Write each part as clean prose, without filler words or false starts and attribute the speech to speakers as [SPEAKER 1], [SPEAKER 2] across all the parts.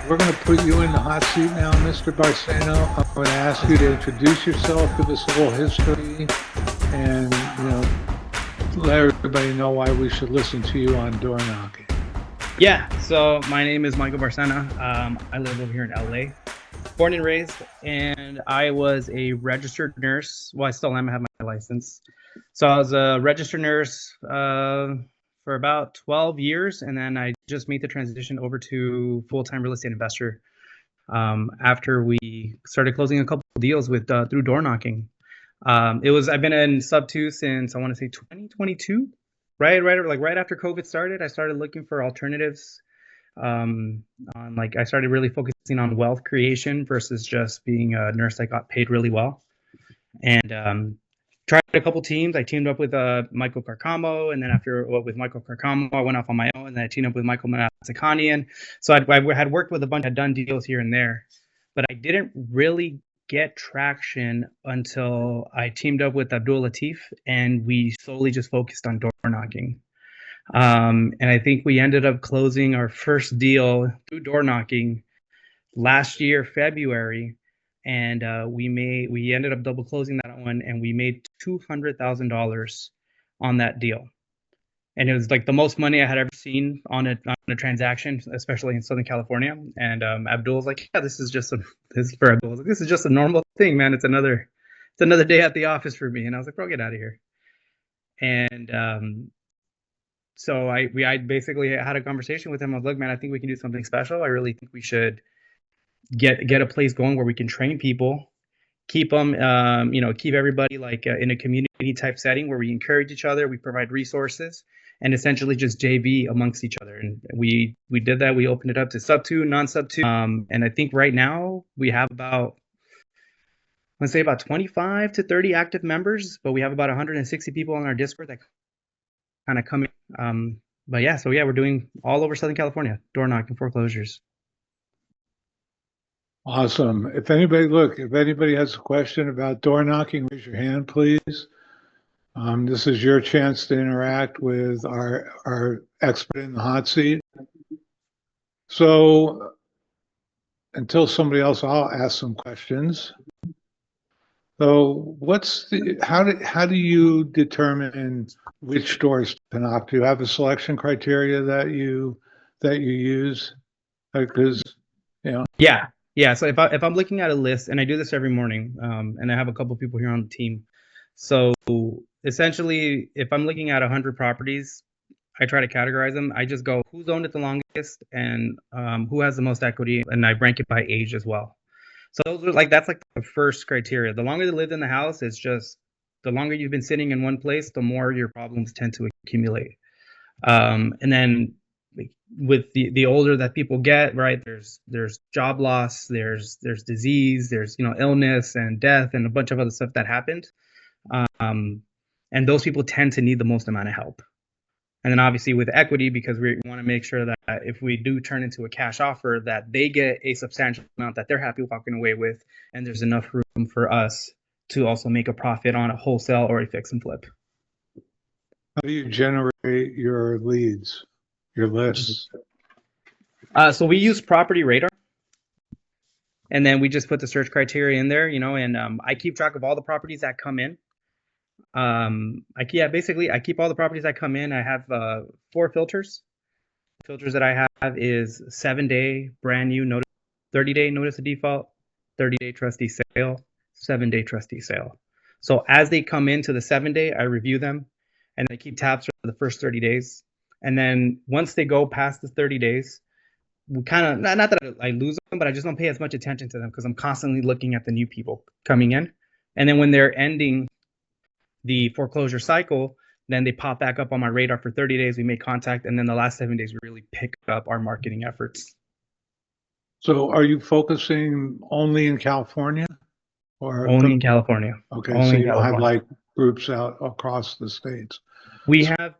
[SPEAKER 1] We're going to put you in the hot seat now, Mr. Barcena. I'm going to ask you to introduce yourself, give us a little history, and let everybody know why we should listen to you on door knocking.
[SPEAKER 2] Yeah, so my name is Michael Barcena. I live over here in LA, born and raised, and I was a registered nurse. Well, I still am. I have my license. So I was a registered nurse for about 12 years, and then I just made the transition over to full-time real estate investor after we started closing a couple of deals with through door knocking. I've been in sub two since I want to say 2022, right after COVID started. I started looking for alternatives. I started really focusing on wealth creation versus just being a nurse that got paid really well. And tried a couple teams. I teamed up with Michael Carcamo, and then with Michael Carcamo, I went off on my own, and then I teamed up with Michael Mazzacanian. So I had worked with a bunch, had done deals here and there, but I didn't really get traction until I teamed up with Abdul Latif, and we solely just focused on door knocking. And I think we ended up closing our first deal through door knocking last year, February, and we ended up double closing that one, and we made $200,000 on that deal. And it was like the most money I had ever seen on a transaction, especially in Southern California. And Abdul was like, "Yeah, this is just a normal thing, man. It's another day at the office for me." And I was like, "Bro, get out of here." And so I basically had a conversation with him. I was like, "Man, I think we can do something special. I really think we should get a place going where we can train people, keep them, keep everybody in a community type setting where we encourage each other, we provide resources, and essentially just JV amongst each other." And we did that. We opened it up to sub two, non-sub two, and I think right now we have about 25 to 30 active members, but we have about 160 people on our Discord that kind of come in. But yeah, so yeah, we're doing all over Southern California, door knocking, foreclosures.
[SPEAKER 1] Awesome. If anybody has a question about door knocking, raise your hand, please. This is your chance to interact with our expert in the hot seat. So until somebody else, I'll ask some questions. So how do you determine which doors to knock? Do you have a selection criteria that you use? Because
[SPEAKER 2] Yeah. So if I'm looking at a list, and I do this every morning, and I have a couple people here on the team. So essentially, if I'm looking at 100 properties, I try to categorize them. I just go who's owned it the longest and who has the most equity, and I rank it by age as well. So that's like the first criteria. The longer they lived in the house, it's just the longer you've been sitting in one place, the more your problems tend to accumulate. And then with the older that people get, right, there's job loss, there's disease, there's illness and death and a bunch of other stuff that happened. And those people tend to need the most amount of help. And then obviously with equity, because we want to make sure that if we do turn into a cash offer, that they get a substantial amount that they're happy walking away with, and there's enough room for us to also make a profit on a wholesale or a fix and flip.
[SPEAKER 1] How do you generate your leads, your lists?
[SPEAKER 2] So we use Property Radar, and then we just put the search criteria in there, and I keep track of all the properties that come in. I keep all the properties that come in. I have 4 filters. The filters that I have is 7-day brand new notice, 30-day notice of default, 30-day trustee sale, 7-day trustee sale. So as they come into the 7-day, I review them, and I keep tabs for the first 30 days. And then once they go past the 30 days, we kind of, not that I lose them, but I just don't pay as much attention to them because I'm constantly looking at the new people coming in. And then when they're ending the foreclosure cycle, then they pop back up on my radar for 30 days. We make contact, and then the last 7 days we really pick up our marketing efforts.
[SPEAKER 1] So are you focusing only in California? Or
[SPEAKER 2] only in California?
[SPEAKER 1] Okay,
[SPEAKER 2] only
[SPEAKER 1] so you don't have like groups out across the states?
[SPEAKER 2] We have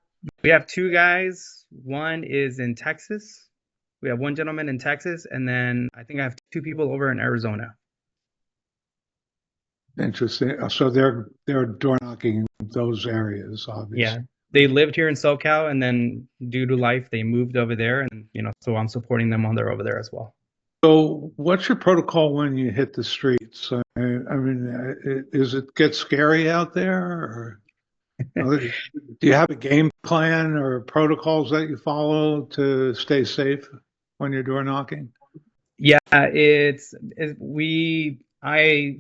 [SPEAKER 2] 2 guys. One is in Texas. We have 1 gentleman in Texas, and then I think I have 2 people over in Arizona.
[SPEAKER 1] Interesting. So they're door knocking those areas, obviously.
[SPEAKER 2] Yeah, they lived here in SoCal, and then due to life, they moved over there, and so I'm supporting them on there over there as well.
[SPEAKER 1] So, what's your protocol when you hit the streets? I mean, is it get scary out there, or do you have a game plan or protocols that you follow to stay safe when you're door knocking?
[SPEAKER 2] Yeah, I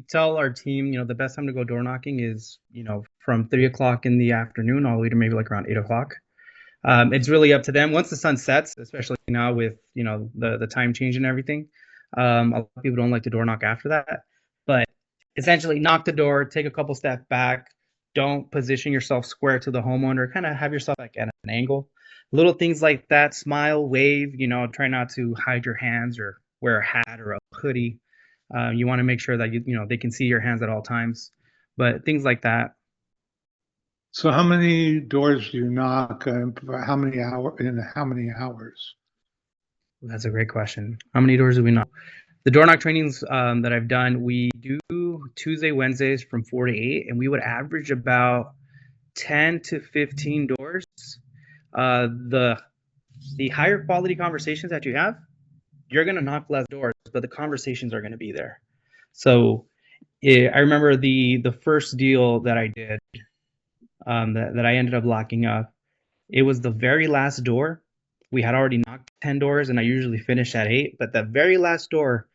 [SPEAKER 2] tell our team, the best time to go door knocking is, from 3 o'clock in the afternoon all the way to maybe like around 8 o'clock. It's really up to them. Once the sun sets, especially now with the time change and everything, a lot of people don't like to door knock after that. But essentially, knock the door, take a couple steps back, don't position yourself square to the homeowner, kind of have yourself like at an angle. Little things like that, smile, wave. Try not to hide your hands or wear a hat or a hoodie. You want to make sure that they can see your hands at all times. But things like that.
[SPEAKER 1] So, how many doors do you knock? For how many how many hours?
[SPEAKER 2] That's a great question. How many doors do we knock? The door knock trainings that I've done, we do Tuesday, Wednesdays from 4 to 8, and we would average about 10 to 15 doors. The higher quality conversations that you have, you're gonna knock less doors, but the conversations are gonna be there. So I remember the first deal that I did, that I ended up locking up. It was the very last door. We had already knocked 10 doors, and I usually finish at 8. But the very last door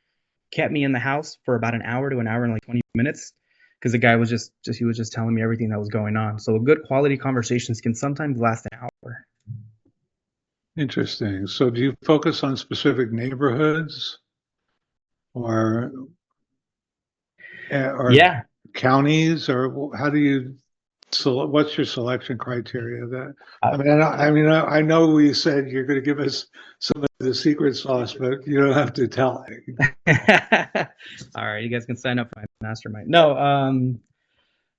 [SPEAKER 2] kept me in the house for about an hour to an hour and like 20 minutes because the guy was he was just telling me everything that was going on. So good quality conversations can sometimes last an hour.
[SPEAKER 1] Interesting. So, do you focus on specific neighborhoods or or
[SPEAKER 2] Yeah.
[SPEAKER 1] counties, or how do you what's your selection criteria? That
[SPEAKER 2] Uh,
[SPEAKER 1] I know we said you're going to give us some of the secret sauce, but you don't have to tell it.
[SPEAKER 2] all right, you guys can sign up for my mastermind. No,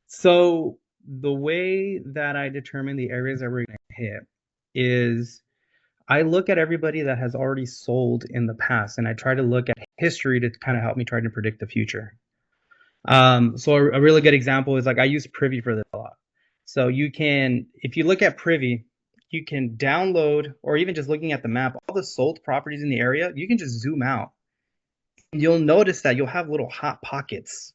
[SPEAKER 2] so the way that I determine the areas that we're going to hit is I look at everybody that has already sold in the past, and I try to look at history to kind of help me try to predict the future. So a really good example is like I use Privy for this a lot. So if you look at Privy, you can download, or even just looking at the map, all the sold properties in the area. You can just zoom out. You'll notice that you'll have little hot pockets,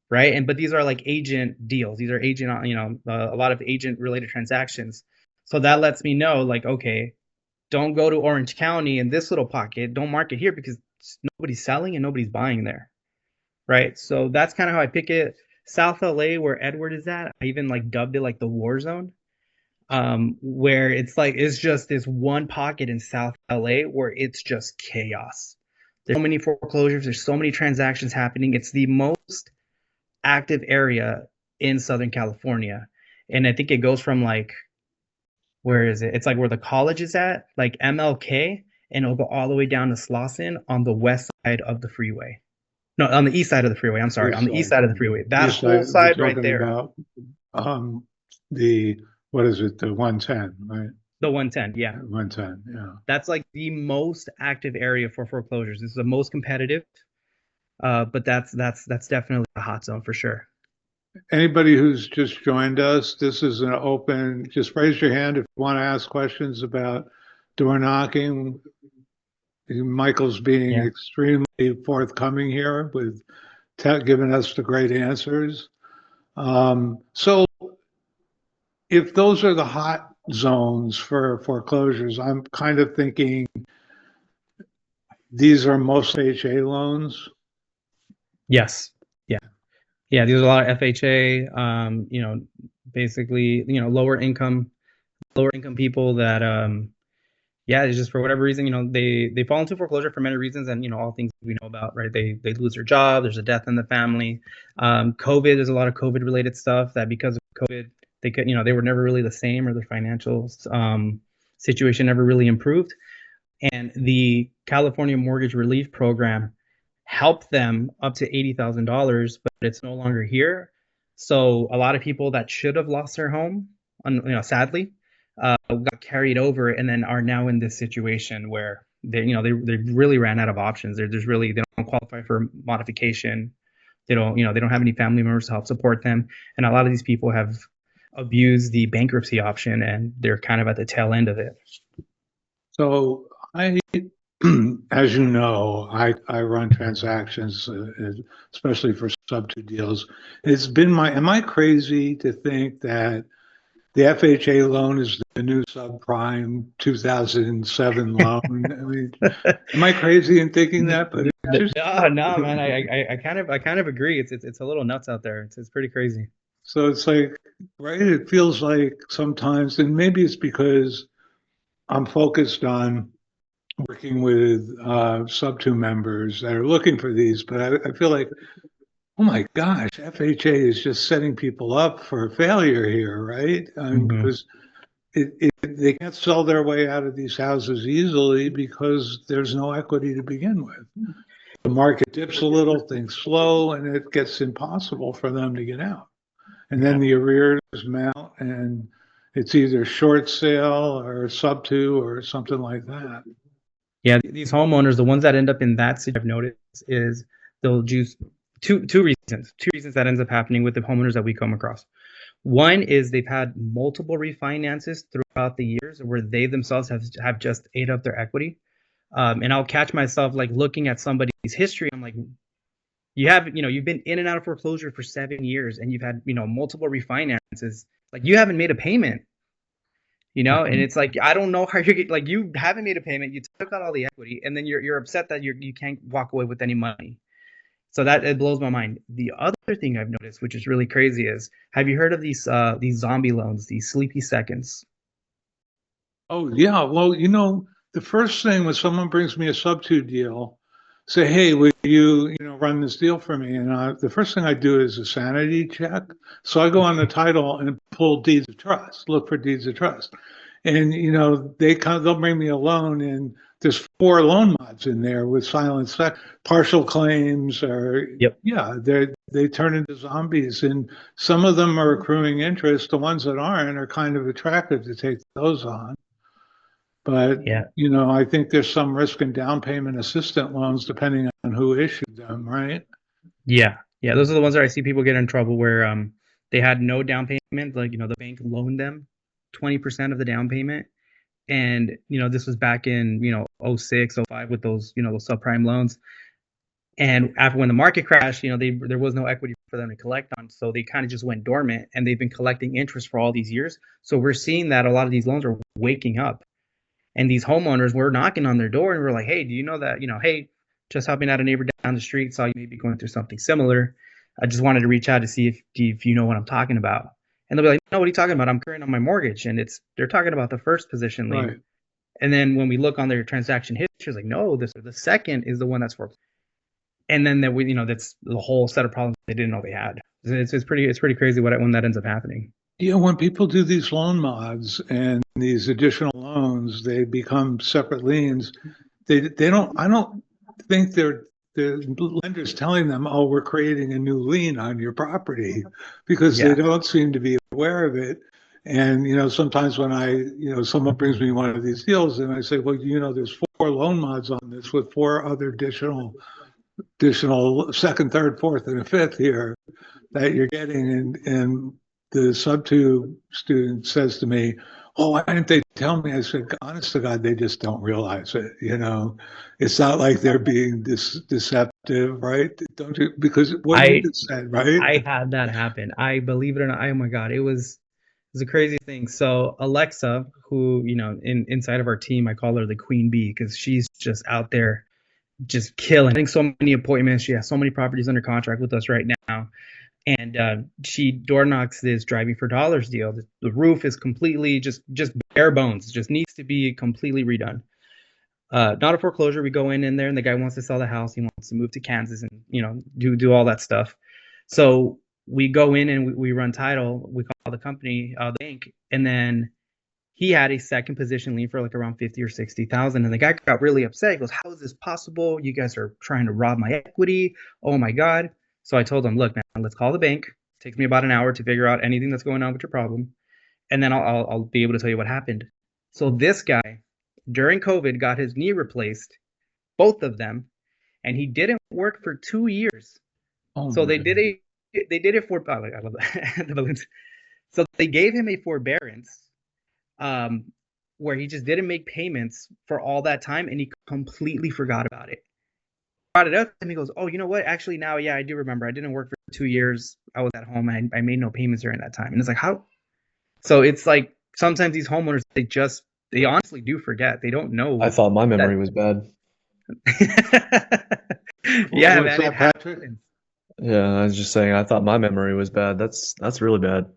[SPEAKER 2] right? But these are like agent deals. These are agent, a lot of agent related transactions. So that lets me know, like, okay, don't go to Orange County in this little pocket. Don't mark it here because nobody's selling and nobody's buying there, right? So that's kind of how I pick it. South LA, where Edward is at, I even like dubbed it like the war zone, where it's just this one pocket in South LA where it's just chaos. There's so many foreclosures. There's so many transactions happening. It's the most active area in Southern California, and I think it goes from like, where is it? It's like where the college is at, like MLK, and it'll go all the way down to Slauson on the west side of the freeway. No, on the east side of the freeway. I'm sorry,
[SPEAKER 1] East
[SPEAKER 2] on the east
[SPEAKER 1] side.
[SPEAKER 2] side of the freeway. That
[SPEAKER 1] East
[SPEAKER 2] whole
[SPEAKER 1] side, we're
[SPEAKER 2] side right
[SPEAKER 1] talking
[SPEAKER 2] there,
[SPEAKER 1] about um, the what is it? The 110, right?
[SPEAKER 2] the 110. Yeah,
[SPEAKER 1] 110. Yeah.
[SPEAKER 2] that's like the most active area for foreclosures. This is the most competitive, but that's definitely a hot zone for sure.
[SPEAKER 1] Anybody who's just joined us, this is an open. Just raise your hand if you want to ask questions about door knocking. Michael's being
[SPEAKER 2] Yeah.
[SPEAKER 1] extremely forthcoming here with giving us the great answers. So, if those are the hot zones for foreclosures, I'm kind of thinking these are mostly HA loans.
[SPEAKER 2] Yes. Yeah. Yeah. There's a lot of FHA. Basically, lower income people that yeah, it's just for whatever reason, they fall into foreclosure for many reasons, and all things we know about, right? They lose their job, there's a death in the family. COVID, there's a lot of COVID related stuff that because of COVID, they were never really the same, or their financial situation never really improved. And the California Mortgage Relief Program helped them up to $80,000, but it's no longer here. So a lot of people that should have lost their home, sadly, got carried over and then are now in this situation where they really ran out of options. They don't qualify for modification. They don't have any family members to help support them, and a lot of these people have abused the bankruptcy option, and they're kind of at the tail end of it.
[SPEAKER 1] So I as you know, I run transactions, especially for sub two deals. Am I crazy to think that the FHA loan is the new subprime 2007 loan? I mean, am I crazy in thinking that? But it just,
[SPEAKER 2] No, no, man. I kind of agree. It's a little nuts out there. It's pretty crazy.
[SPEAKER 1] so it's like, right? It feels like sometimes, and maybe it's because I'm focused on working with sub two members that are looking for these, but I feel like, oh my gosh, FHA is just setting people up for failure here, right?
[SPEAKER 2] Hmm.
[SPEAKER 1] Because they can't sell their way out of these houses easily because there's no equity to begin with. The market dips a little, things slow, and it gets impossible for them to get out. And then
[SPEAKER 2] Yeah.
[SPEAKER 1] the arrears mount, and it's either short sale or sub two or something like that.
[SPEAKER 2] Yeah, these homeowners, the ones that end up in that situation, I've noticed is they'll choose two reasons that ends up happening with the homeowners that we come across. One is they've had multiple refinances throughout the years where they themselves have just ate up their equity. And I'll catch myself like looking at somebody's history. I'm like, you've been in and out of foreclosure for 7 years and you've had, multiple refinances. Like you haven't made a payment, and it's like, I don't know how you're getting, like, you haven't made a payment. You took out all the equity and then you're upset that you can't walk away with any money. So that it blows my mind. The other thing I've noticed, which is really crazy, is have you heard of these zombie loans, these sleepy seconds?
[SPEAKER 1] Oh, yeah. Well, the first thing when someone brings me a sub two deal, say, hey, would you run this deal for me? And the first thing I do is a sanity check. So I go on the title and pull deeds of trust, look for deeds of trust. And, they'll bring me a loan and there's four loan mods in there with silent sec, partial claims or,
[SPEAKER 2] Yep.
[SPEAKER 1] yeah, they turn into zombies. And some of them are accruing interest. The ones that aren't are kind of attractive to take those on. But,
[SPEAKER 2] Yeah.
[SPEAKER 1] I think there's some risk in down payment assistant loans depending on who issued them, right?
[SPEAKER 2] Yeah. Yeah. Those are the ones that I see people get in trouble where they had no down payment. Like, the bank loaned them 20% of the down payment. And, this was back in, '06, '05 with those subprime loans. And after when the market crashed, there was no equity for them to collect on. So they kind of just went dormant and they've been collecting interest for all these years. So we're seeing that a lot of these loans are waking up. And these homeowners were knocking on their door and we're like, hey, do you know that, hey, just helping out a neighbor down the street, saw you maybe going through something similar. I just wanted to reach out to see if you know what I'm talking about. And they'll be like, no, what are you talking about? I'm current on my mortgage. And they're talking about the first position lien.
[SPEAKER 1] Right.
[SPEAKER 2] And then when we look on their transaction history, it's like, no, the second is the one that's for. And then that's the whole set of problems they didn't know they had. It's pretty crazy when that ends up happening.
[SPEAKER 1] Yeah, when people do these loan mods and these additional loans, they become separate liens. They don't. I don't think the lenders telling them, "Oh, we're creating a new lien on your property," because they
[SPEAKER 2] Yeah.
[SPEAKER 1] don't seem to be aware of it. And sometimes when someone brings me one of these deals, and I say, "Well, there's four loan mods on this with four other additional second, third, fourth, and a fifth here that you're getting," and the sub two student says to me, "Oh, why didn't they tell me?" I said, "Honest to God, they just don't realize it. It's not like they're being deceptive, right? Don't you? Because what you
[SPEAKER 2] I
[SPEAKER 1] just said, right?
[SPEAKER 2] I had that happen. I believe it or not. Oh my God, it was a crazy thing. So Alexa, who inside of our team, I call her the queen bee because she's just out there just killing. Getting so many appointments. She has so many properties under contract with us right now. And she door knocks this driving for dollars deal. The roof is completely just bare bones. It just needs to be completely redone. Not a foreclosure. We go in there, and the guy wants to sell the house. He wants to move to Kansas and do all that stuff. So we go in and we run title. We call the company, the bank, and then he had a second position lien for like around 50 or 60,000. And the guy got really upset. He goes, how is this possible? You guys are trying to rob my equity. Oh my God. So I told him, look, man, let's call the bank. It takes me about an hour to figure out anything that's going on with your problem. And then I'll be able to tell you what happened. So this guy, during COVID, got his knee replaced, both of them, and he didn't work for 2 years.
[SPEAKER 1] Oh
[SPEAKER 2] So
[SPEAKER 1] my
[SPEAKER 2] they did it for, oh, I love that. The balloons. So they gave him a forbearance. Um, where he just didn't make payments for all that time, and he completely forgot about it. Brought it up, and he goes, "Oh, you know what? Actually, now, yeah, I do remember. I didn't work for 2 years. I was at home, and I made no payments during that time." And it's like, how? So it's like sometimes these homeowners, they honestly do forget. They don't
[SPEAKER 3] I
[SPEAKER 2] know
[SPEAKER 3] thought my
[SPEAKER 2] that.
[SPEAKER 3] memory was bad.
[SPEAKER 2] Yeah,
[SPEAKER 1] What's
[SPEAKER 2] man, it
[SPEAKER 1] that, Patrick?
[SPEAKER 2] happens.
[SPEAKER 3] Yeah, I was just saying I thought my memory was bad. That's really bad.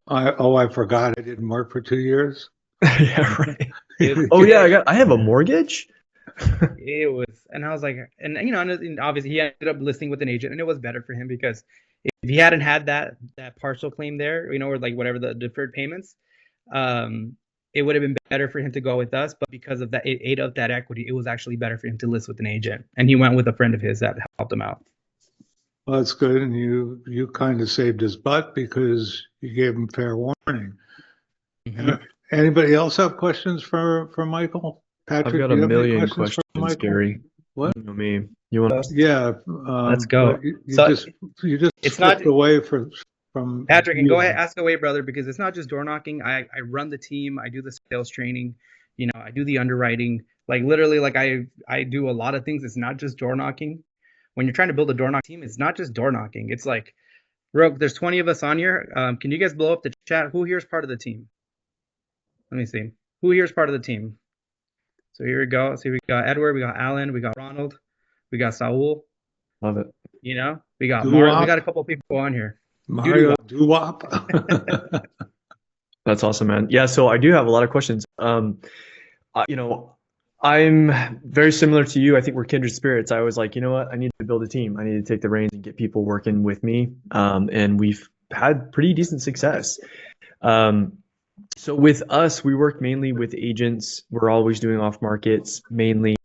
[SPEAKER 1] I forgot I didn't work for 2 years.
[SPEAKER 3] Yeah, right.
[SPEAKER 2] It's
[SPEAKER 3] Oh yeah,
[SPEAKER 2] good.
[SPEAKER 3] I have a mortgage.
[SPEAKER 2] It was, and I was like, and and obviously he ended up listing with an agent, and it was better for him because if he hadn't had that partial claim there, or like whatever the deferred payments, um, it would have been better for him to go with us. But because of that, it ate up that equity. It was actually better for him to list with an agent, and he went with a friend of his that helped him out.
[SPEAKER 1] Well, that's good, and you kind of saved his butt because you gave him fair warning.
[SPEAKER 2] Mhm.
[SPEAKER 1] Anybody else have questions for Michael?
[SPEAKER 3] I've
[SPEAKER 1] Patrick,
[SPEAKER 3] got
[SPEAKER 1] do
[SPEAKER 3] a
[SPEAKER 1] you have any
[SPEAKER 3] million
[SPEAKER 1] questions for
[SPEAKER 3] questions,
[SPEAKER 1] Michael?
[SPEAKER 3] Gary.
[SPEAKER 1] What?
[SPEAKER 3] You know me. You want to?
[SPEAKER 1] Yeah,
[SPEAKER 2] Let's go.
[SPEAKER 1] but you
[SPEAKER 2] So
[SPEAKER 1] just
[SPEAKER 2] it's not
[SPEAKER 1] flipped away from
[SPEAKER 2] Patrick, and go ahead,
[SPEAKER 1] you.
[SPEAKER 2] ask away, brother, because it's not just door knocking. I run the team. I do the sales training. I do the underwriting. Like literally, like I do a lot of things. It's not just door knocking. When you're trying to build a door knock team, it's not just door knocking. It's like, Rogue, there's 20 of us on here. Can you guys blow up the chat? Who here is part of the team? Let me see. Who here is part of the team? So here we go. See, we got Edward, we got Alan, we got Ronald, we got Saul.
[SPEAKER 3] Love it.
[SPEAKER 2] We got Mar. We
[SPEAKER 1] Doo-wop,
[SPEAKER 2] got a couple of people on here.
[SPEAKER 1] Mario Doo-wop.
[SPEAKER 3] That's awesome, man. Yeah, so I do have a lot of questions. You know, I'm very similar to you. I think we're kindred spirits. I was like, you know what? I need to build a team. I need to take the reins and get people working with me. And we've had pretty decent success. So with us, we work mainly with agents. We're always doing off markets mainly.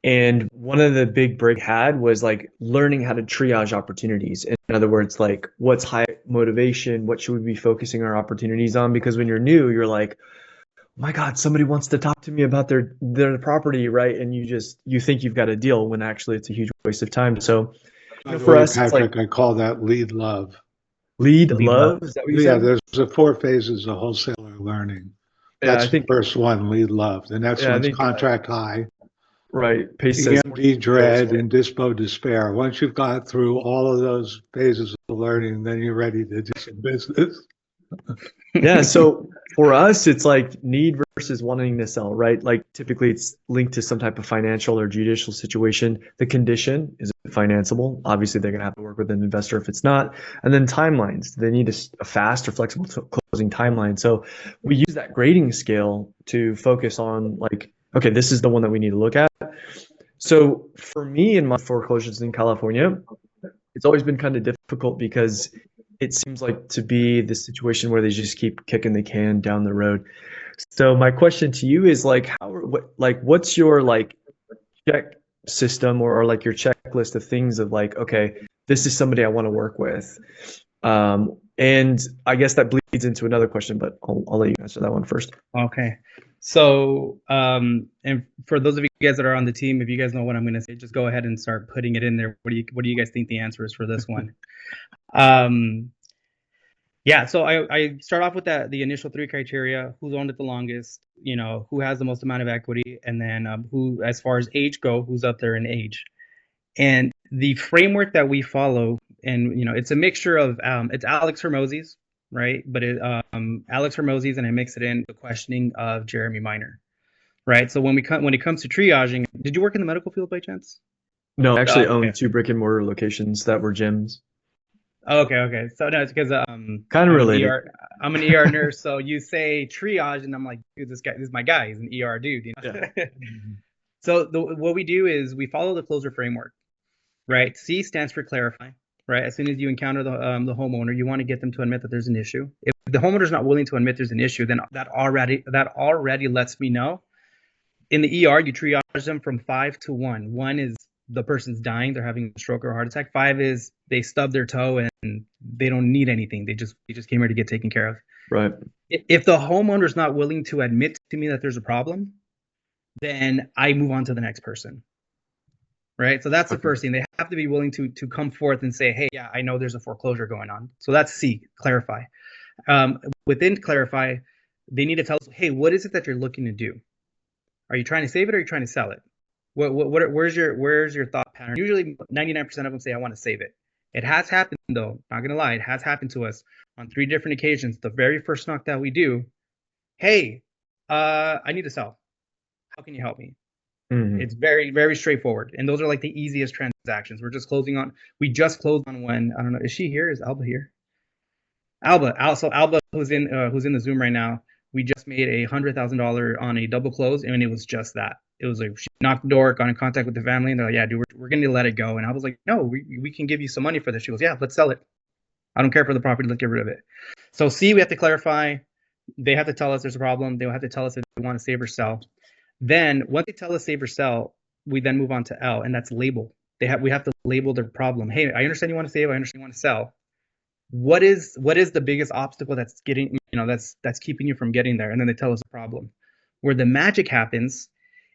[SPEAKER 3] And one of the big break had was like learning how to triage opportunities. In other words, like what's high motivation? What should we be focusing our opportunities on? Because when you're new, you're like, oh my God, somebody wants to talk to me about their property, right? And you think you've got a deal when actually it's a huge waste of time. So
[SPEAKER 1] By the
[SPEAKER 3] for
[SPEAKER 1] way,
[SPEAKER 3] us, it's like
[SPEAKER 1] Patrick, I call that lead love.
[SPEAKER 3] lead
[SPEAKER 2] Lead
[SPEAKER 3] love.
[SPEAKER 2] love.
[SPEAKER 3] Is that what you
[SPEAKER 1] Yeah,
[SPEAKER 3] said?
[SPEAKER 1] there's the 4 phases of wholesaler learning.
[SPEAKER 3] Yeah,
[SPEAKER 1] That's
[SPEAKER 3] I
[SPEAKER 1] the
[SPEAKER 3] think.
[SPEAKER 1] first one, lead love. The next
[SPEAKER 3] Yeah, I
[SPEAKER 1] one's
[SPEAKER 3] think.
[SPEAKER 1] contract high,
[SPEAKER 3] Right. Pace says
[SPEAKER 1] EMD dread, and dispo despair. Once you've got through all of those phases of learning, then you're ready to do some business.
[SPEAKER 3] Yeah, so for us, it's like need versus wanting to sell, right? Like typically it's linked to some type of financial or judicial situation. The condition is it financeable? Obviously, they're going to have to work with an investor if it's not. And then timelines. They need a fast or flexible closing timeline. So we use that grading scale to focus on like, okay, this is the one that we need to look at. So for me in my foreclosures in California, it's always been kind of difficult because it seems like to be the situation where they just keep kicking the can down the road. So my question to you is like what's your like check system or like your checklist of things of like, okay, this is somebody I want to work with. And I guess that bleeds into another question, but I'll let you answer that one first.
[SPEAKER 2] Okay. So, and for those of you guys that are on the team, if you guys know what I'm going to say, just go ahead and start putting it in there. What do you guys think the answer is for this one? Yeah, so I start off with the initial 3 criteria: who's owned it the longest, who has the most amount of equity, and then who, as far as age go, who's up there in age. And the framework that we follow, and it's a mixture of it's Alex Hermosi's, right? But Alex Hermosi's, and I mix it in the questioning of Jeremy Miner, right? So when it comes to triaging, did you work in the medical field by chance?
[SPEAKER 3] No, I actually
[SPEAKER 2] Okay.
[SPEAKER 3] own 2 brick and mortar locations that were gyms.
[SPEAKER 2] Okay. So no, it's because
[SPEAKER 3] Kind of related.
[SPEAKER 2] I'm an ER nurse. So you say triage, and I'm like, dude, this is my guy. He's an ER dude.
[SPEAKER 3] Yeah.
[SPEAKER 2] So what we do is we follow the closer framework, right? C stands for clarify, right? As soon as you encounter the homeowner, you want to get them to admit that there's an issue. If the homeowner's not willing to admit there's an issue, then that already lets me know. In the ER, you triage them from 5 to 1. 1 is the person's dying, they're having a stroke or a heart attack. 5 is they stub their toe and they don't need anything. They just came here to get taken care of.
[SPEAKER 3] Right.
[SPEAKER 2] If the homeowner's not willing to admit to me that there's a problem, then I move on to the next person. Right. So that's the first thing. They have to be willing to come forth and say, hey, yeah, I know there's a foreclosure going on. So that's C, clarify. Within clarify, they need to tell us, hey, what is it that you're looking to do? Are you trying to save it or are you trying to sell it? Where's your thought pattern? Usually 99% of them say, I want to save it. It has happened though, not gonna lie, it has happened to us on 3 different occasions. The very first knock that we do, hey, I need to sell. How can you help me?
[SPEAKER 3] Mhm.
[SPEAKER 2] It's very, very straightforward. And those are like the easiest transactions. We just closed on one. I don't know. Is she here? Is Alba here? Alba, who's in the Zoom right now. We just made $100,000 on a double close, and it was just that. It was like she knocked the door, got in contact with the family, and they're like, "Yeah, dude, we're going to let it go." And I was like, "No, we can give you some money for this." She goes, "Yeah, let's sell it. I don't care for the property. Let's get rid of it." So C, we have to clarify. They have to tell us there's a problem. They'll have to tell us if they want to save or sell. Then once they tell us save or sell, we then move on to L, and that's label. We have to label their problem. Hey, I understand you want to save. I understand you want to sell. What is the biggest obstacle that's getting that's keeping you from getting there? And then they tell us the problem. Where the magic happens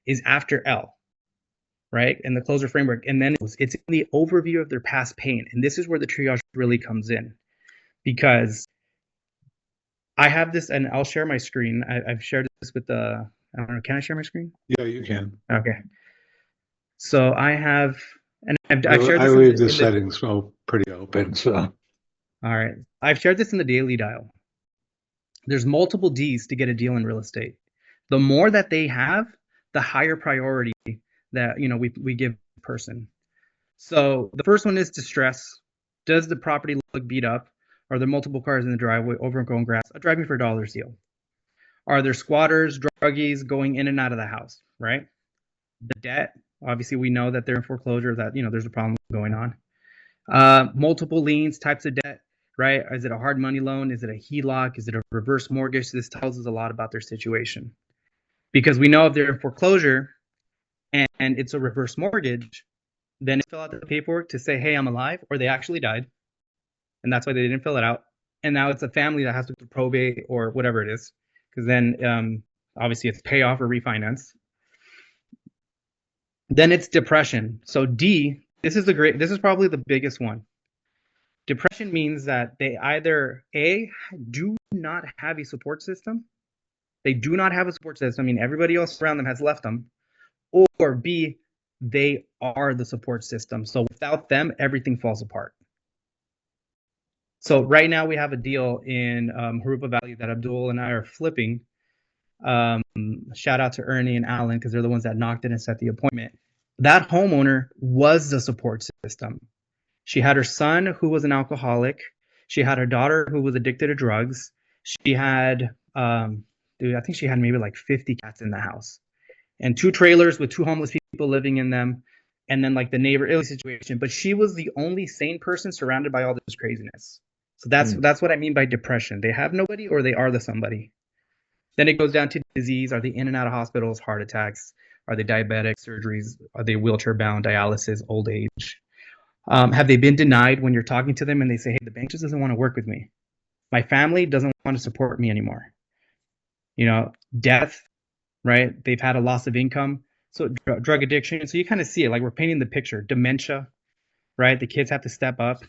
[SPEAKER 2] is after L, right? And the closer framework, and then it's in the overview of their past pain, and this is where the triage really comes in, because I have this, and I'll share my screen. I've shared this with the. I don't know. Can I share my screen?
[SPEAKER 1] Yeah, you can.
[SPEAKER 2] Okay. So I have, and I've shared
[SPEAKER 1] I
[SPEAKER 2] this
[SPEAKER 1] leave the
[SPEAKER 2] in the.
[SPEAKER 1] settings pretty open, so.
[SPEAKER 2] All right. I've shared this in the daily dial. There's multiple D's to get a deal in real estate. The more that they have, the higher priority that we give a person. So the first one is distress. Does the property look beat up? Are there multiple cars in the driveway, overgrown grass? A driving for dollars deal. Are there squatters, druggies going in and out of the house? Right. The debt. Obviously, we know that they're in foreclosure. That there's a problem going on. Multiple liens, types of debt. Right? Is it a hard money loan? Is it a HELOC? Is it a reverse mortgage? This tells us a lot about their situation, because we know if they're in foreclosure and it's a reverse mortgage, then they fill out the paperwork to say, hey, I'm alive, or they actually died, and that's why they didn't fill it out. And now it's a family that has to probate or whatever it is, because then obviously it's payoff or refinance. Then it's depression. So D, this is probably the biggest one. Depression means that they either A, do not have a support system. They do not have a support system. I mean, everybody else around them has left them. Or B, they are the support system. So without them, everything falls apart. So right now we have a deal in Harupa Valley that Abdul and I are flipping. Shout out to Ernie and Alan, because they're the ones that knocked it and set the appointment. That homeowner was the support system. She had her son who was an alcoholic. She had her daughter who was addicted to drugs. She had, I think she had maybe like 50 cats in the house, and 2 trailers with 2 homeless people living in them. And then like the neighbor, ill situation. But she was the only sane person surrounded by all this craziness. So that's what I mean by depression. They have nobody, or they are the somebody. Then it goes down to disease. Are they in and out of hospitals, heart attacks? Are they diabetic, surgeries? Are they wheelchair bound, dialysis, old age? Have they been denied when you're talking to them and they say, hey, the bank just doesn't want to work with me. My family doesn't want to support me anymore. Death, right? They've had a loss of income. So drug addiction. So you kind of see it, like we're painting the picture. Dementia, right? The kids have to step up.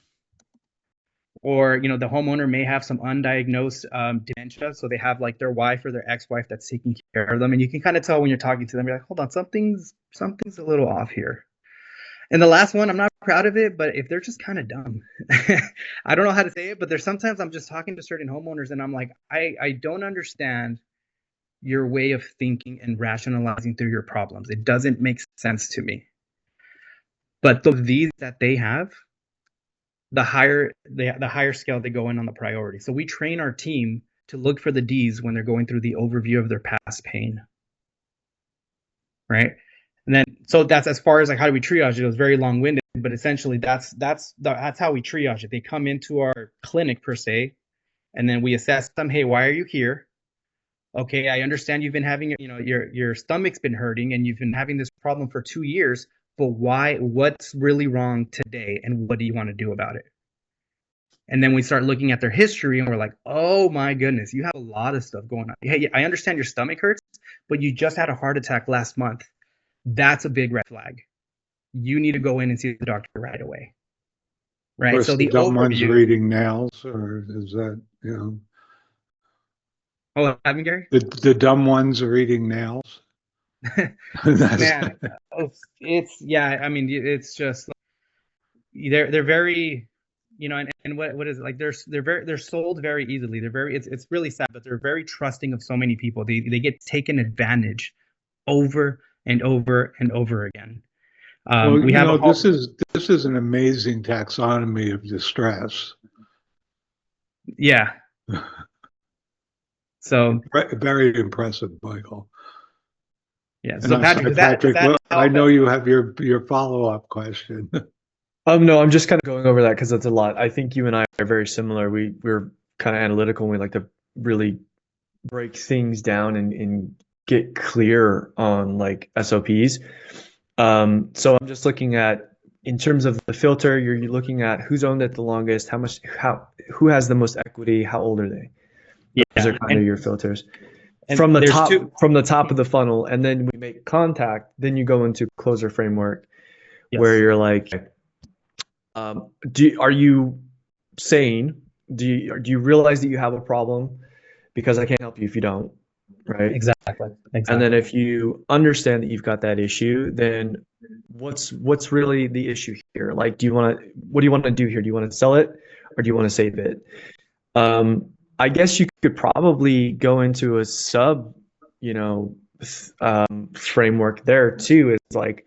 [SPEAKER 2] Or, the homeowner may have some undiagnosed dementia. So they have like their wife or their ex-wife that's taking care of them. And you can kind of tell when you're talking to them, you're like, hold on, something's a little off here. And the last one, I'm not proud of it, but if they're just kind of dumb, I don't know how to say it, but there's sometimes I'm just talking to certain homeowners and I'm like, I don't understand your way of thinking and rationalizing through your problems. It doesn't make sense to me. But these that they have, the higher scale they go in on the priority. So we train our team to look for the D's when they're going through the overview of their past pain. Right? And then, so that's as far as like how do we triage it. It was very long-winded, but essentially that's how we triage it. They come into our clinic per se, and then we assess them. Hey, why are you here? Okay, I understand you've been having, your stomach's been hurting and you've been having this problem for 2 years, but why? What's really wrong today, and what do you want to do about it? And then we start looking at their history and we're like, oh my goodness, you have a lot of stuff going on. Hey, I understand your stomach hurts, but you just had a heart attack last month. That's a big red flag. You need to go in and see the doctor right away. Right.
[SPEAKER 1] So the don't mind reading nails, or is that,
[SPEAKER 2] Oh, what happened, Gary?
[SPEAKER 1] The dumb ones are eating nails. That's,
[SPEAKER 2] Man, it's yeah. I mean, it's just they're very, and what is it like? They're sold very easily. They're very it's really sad, but they're very trusting of so many people. They get taken advantage over and over and over again.
[SPEAKER 1] well,
[SPEAKER 2] We have a whole
[SPEAKER 1] this is an amazing taxonomy of distress.
[SPEAKER 2] yeah. So
[SPEAKER 1] Very impressive, Michael.
[SPEAKER 2] yeah.
[SPEAKER 1] And
[SPEAKER 2] So
[SPEAKER 1] I'm
[SPEAKER 2] Patrick,
[SPEAKER 1] sorry,
[SPEAKER 2] does
[SPEAKER 1] Patrick.
[SPEAKER 2] that
[SPEAKER 1] Well, I
[SPEAKER 2] help?
[SPEAKER 1] know you have your follow-up question.
[SPEAKER 3] No, I'm just kind of going over that because that's a lot. I think you and I are very similar. We're kind of analytical and we like to really break things down and get clear on like SOPs. So I'm just looking at in terms of the filter, you're looking at who's owned it the longest, who has the most equity, how old are they? Those
[SPEAKER 2] Yeah,
[SPEAKER 3] are kind of your filters.
[SPEAKER 2] and
[SPEAKER 3] From the
[SPEAKER 2] there's
[SPEAKER 3] top
[SPEAKER 2] two.
[SPEAKER 3] from the top of the funnel, and then we make contact, then you go into closer framework where
[SPEAKER 2] Yes.
[SPEAKER 3] you're like, are you saying, do you realize that you have a problem? Because I can't help you if you don't, right?
[SPEAKER 2] Exactly.
[SPEAKER 3] And then
[SPEAKER 2] Exactly.
[SPEAKER 3] if you understand that you've got that issue, then what's really the issue here? Like, what do you want to do here? Do you want to sell it or do you want to save it? I guess you could probably go into a sub, you know, framework there too. It's like,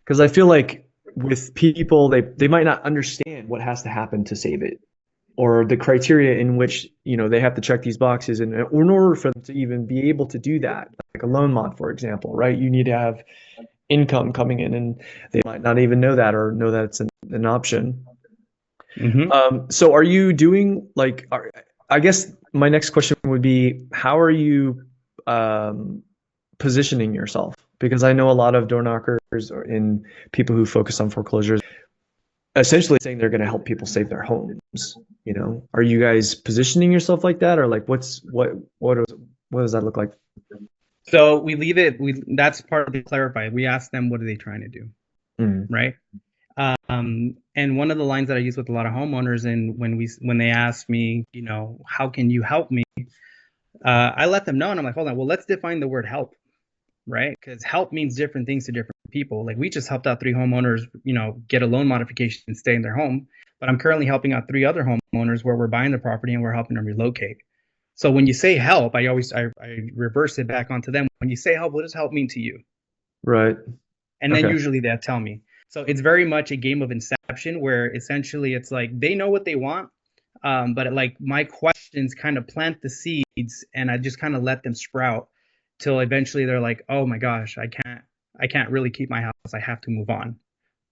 [SPEAKER 3] because I feel like with people, they might not understand what has to happen to save it or the criteria in which they have to check these boxes and in order for them to even be able to do that, like a loan mod, for example, right? You need to have income coming in, and they might not even know that or know that it's an option. So are you doing like, I guess my next question would be, how are you positioning yourself? Because I know a lot of door knockers and people who focus on foreclosures essentially saying they're going to help people save their homes. Are you guys positioning yourself like that, or like what does that look like?
[SPEAKER 2] So we leave it. That's part of the clarify. We ask them, what are they trying to do, right? And one of the lines that I use with a lot of homeowners, and when they ask me, how can you help me? I let them know, and I'm like, hold on. Well, let's define the word help, right? Because help means different things to different people. Like we just helped out 3 homeowners, get a loan modification and stay in their home. But I'm currently helping out 3 other homeowners where we're buying the property and we're helping them relocate. So when you say help, I reverse it back onto them. When you say help, what does help mean to you?
[SPEAKER 3] Right.
[SPEAKER 2] And then
[SPEAKER 3] Okay.
[SPEAKER 2] usually they'll tell me. So it's very much a game of inception where essentially it's like they know what they want, but like my questions kind of plant the seeds and I just kind of let them sprout till eventually they're like, oh my gosh, I can't really keep my house. I have to move on.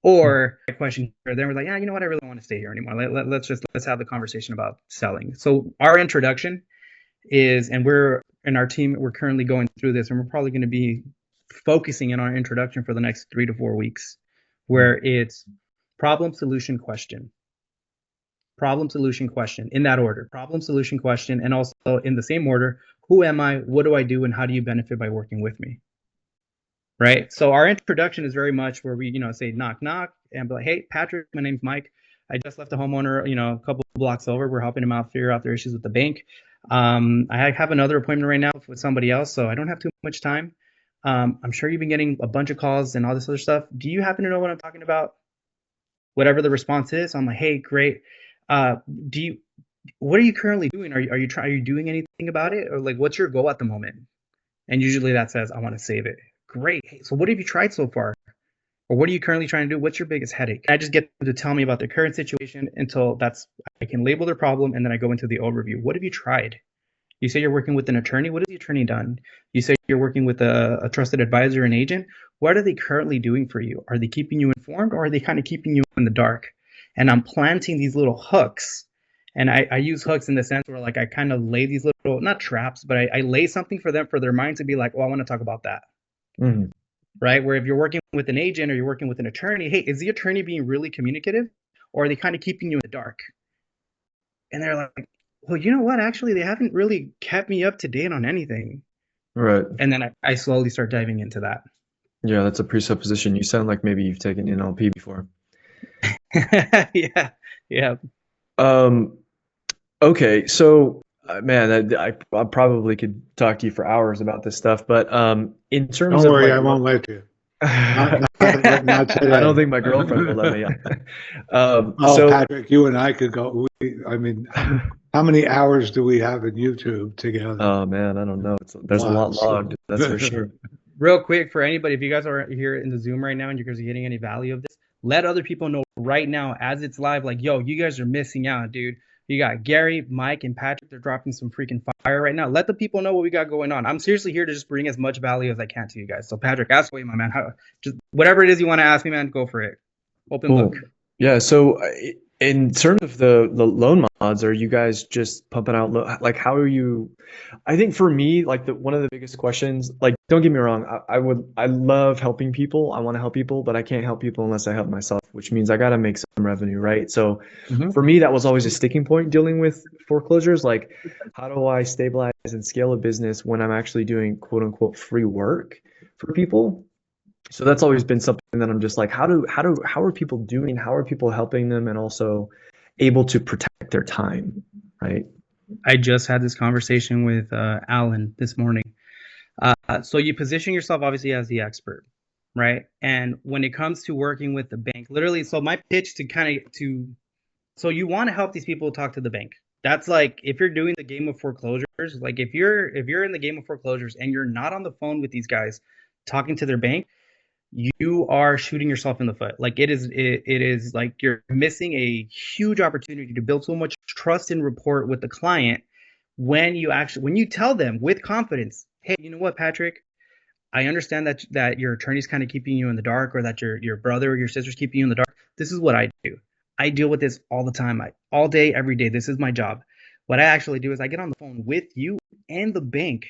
[SPEAKER 2] Or a question for them, we're like, yeah, you know what? I really don't want to stay here anymore. Let's have the conversation about selling. So our introduction is, and we're in our team, we're currently going through this, and we're probably going to be focusing in our introduction for the next 3 to 4 weeks, where it's problem, solution, question. Problem, solution, question, in that order. Problem, solution, question, and also in the same order, who am I, what do I do, and how do you benefit by working with me? Right? So our introduction is very much where we, say knock, knock, and be like, hey, Patrick, my name's Mike. I just left a homeowner, a couple blocks over. We're helping them out, figure out their issues with the bank. I have another appointment right now with somebody else, so I don't have too much time. I'm sure you've been getting a bunch of calls and all this other stuff. Do you happen to know what I'm talking about? Whatever the response is, I'm like, hey, great. What are you currently doing? Are you doing anything about it? Or like, what's your goal at the moment? And usually that says, I want to save it. Great. Hey, so what have you tried so far? Or what are you currently trying to do? What's your biggest headache? I just get them to tell me about their current situation until I can label their problem, and then I go into the overview. What have you tried? You say you're working with an attorney. What has the attorney done? You say you're working with a trusted advisor, an agent. What are they currently doing for you? Are they keeping you informed, or are they kind of keeping you in the dark? And I'm planting these little hooks. And I use hooks in the sense where like I kind of lay these little, not traps, but I lay something for them, for their mind to be like, well, I want to talk about that.
[SPEAKER 3] Mm-hmm.
[SPEAKER 2] Right? Where if you're working with an agent or you're working with an attorney, hey, is the attorney being really communicative, or are they kind of keeping you in the dark? And they're like, well, you know what? Actually, they haven't really kept me up to date on anything.
[SPEAKER 3] Right.
[SPEAKER 2] And then I slowly start diving into that.
[SPEAKER 3] Yeah, that's a presupposition. You sound like maybe you've taken NLP before.
[SPEAKER 2] Yeah.
[SPEAKER 3] Okay, so Man, I probably could talk to you for hours about this stuff, but in terms
[SPEAKER 1] Don't
[SPEAKER 3] of
[SPEAKER 1] worry,
[SPEAKER 3] like
[SPEAKER 1] I
[SPEAKER 3] what
[SPEAKER 1] won't let you. Not, not
[SPEAKER 3] I don't
[SPEAKER 1] today.
[SPEAKER 3] think my girlfriend will let me.
[SPEAKER 1] Oh, Patrick, you and I could go. I mean, how many hours do we have in YouTube together?
[SPEAKER 3] Oh man, I don't know. There's a lot
[SPEAKER 1] Lots.
[SPEAKER 3] logged, that's for sure.
[SPEAKER 2] Real quick for anybody, if you guys are here in the Zoom right now and you guys are getting any value of this, let other people know right now as it's live, like, yo, you guys are missing out, dude. You got Gary, Mike, and Patrick. They're dropping some freaking fire right now. Let the people know what we got going on. I'm seriously here to just bring as much value as I can to you guys. So, Patrick, ask away, my man. Just whatever it is you want to ask me, man, go for it. Open
[SPEAKER 3] Cool.
[SPEAKER 2] book.
[SPEAKER 3] Yeah. So in terms of the loan mods, are you guys just pumping out like how are you? I think for me, like one of the biggest questions, like don't get me wrong, I love helping people. I want to help people, but I can't help people unless I help myself, which means I got to make some revenue, right? So
[SPEAKER 2] Mm-hmm.
[SPEAKER 3] for me, that was always a sticking point dealing with foreclosures. Like, how do I stabilize and scale a business when I'm actually doing quote unquote free work for people? So that's always been something that I'm just like, how are people doing? How are people helping them and also able to protect their time, right?
[SPEAKER 2] I just had this conversation with Alan this morning. So you position yourself obviously as the expert, right? And when it comes to working with the bank, literally, so my pitch to so you want to help these people talk to the bank. That's like if you're doing the game of foreclosures, like if you're in the game of foreclosures and you're not on the phone with these guys talking to their bank, you are shooting yourself in the foot. Like it is like you're missing a huge opportunity to build so much trust and rapport with the client when you tell them with confidence, hey, you know what, Patrick, I understand that your attorney's kind of keeping you in the dark, or that your brother or your sister's keeping you in the dark. This is what I do. I deal with this all the time, all day, every day. This is my job. What I actually do is I get on the phone with you and the bank,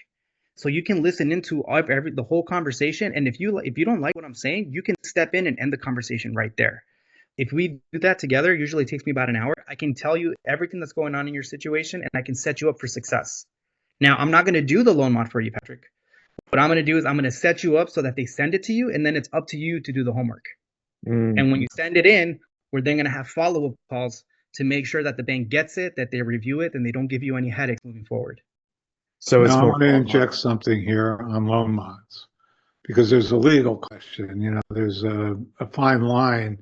[SPEAKER 2] so you can listen into the whole conversation. And if you don't like what I'm saying, you can step in and end the conversation right there. If we do that together, usually it takes me about an hour. I can tell you everything that's going on in your situation, and I can set you up for success. Now, I'm not going to do the loan mod for you, Patrick. What I'm going to do is I'm going to set you up so that they send it to you, and then it's up to you to do the homework. And when you send it in, we're then going to have follow-up calls to make sure that the bank gets it, that they review it, and they don't give you any headaches moving forward.
[SPEAKER 3] So it's
[SPEAKER 1] Now, I
[SPEAKER 3] more
[SPEAKER 1] want to inject something here on loan mods because there's a legal question. There's a fine line.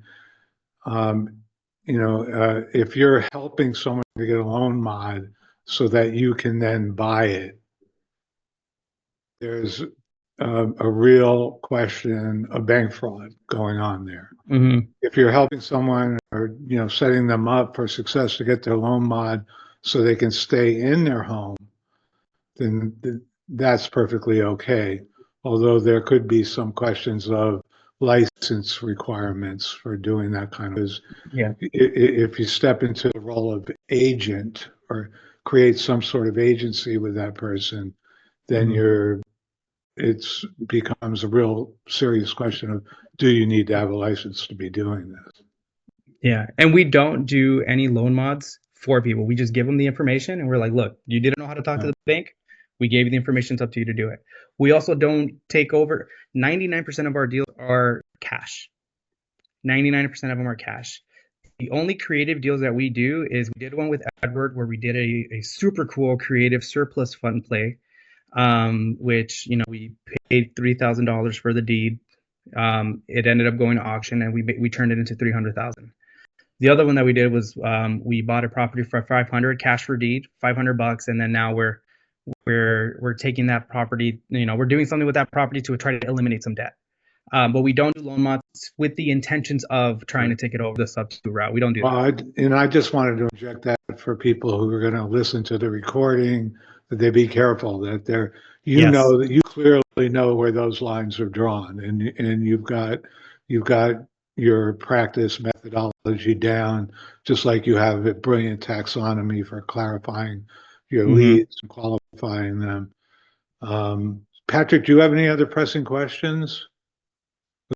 [SPEAKER 1] If you're helping someone to get a loan mod so that you can then buy it, there's a real question of bank fraud going on there.
[SPEAKER 2] Mm-hmm.
[SPEAKER 1] If you're helping someone or setting them up for success to get their loan mod so they can stay in their home, then that's perfectly okay. Although there could be some questions of license requirements for doing that kind of.
[SPEAKER 2] Yeah.
[SPEAKER 1] If you step into the role of agent or create some sort of agency with that person, then it becomes a real serious question of, do you need to have a license to be doing this?
[SPEAKER 2] Yeah. And we don't do any loan mods for people. We just give them the information and we're like, look, you didn't know how to talk to the bank. We gave you the information. It's up to you to do it. We also don't take over. 99% of our deals are cash. 99% of them are cash. The only creative deals that we do is we did one with Edward where we did a super cool creative surplus fund play, which we paid $3,000 for the deed. It ended up going to auction and we turned it into $300,000. The other one that we did was we bought a property for $500 cash for deed, $500, and then now we're taking that property. We're doing something with that property to try to eliminate some debt. But we don't do loan mods with the intentions of trying to take it over the substitute route. We don't do that.
[SPEAKER 1] And I just wanted to inject that for people who are going to listen to the recording, that they be careful, that
[SPEAKER 2] Yes.
[SPEAKER 1] that you clearly know where those lines are drawn, and you've got your practice methodology down, just like you have a brilliant taxonomy for clarifying your leads and qualifying them. Patrick, do you have any other pressing questions?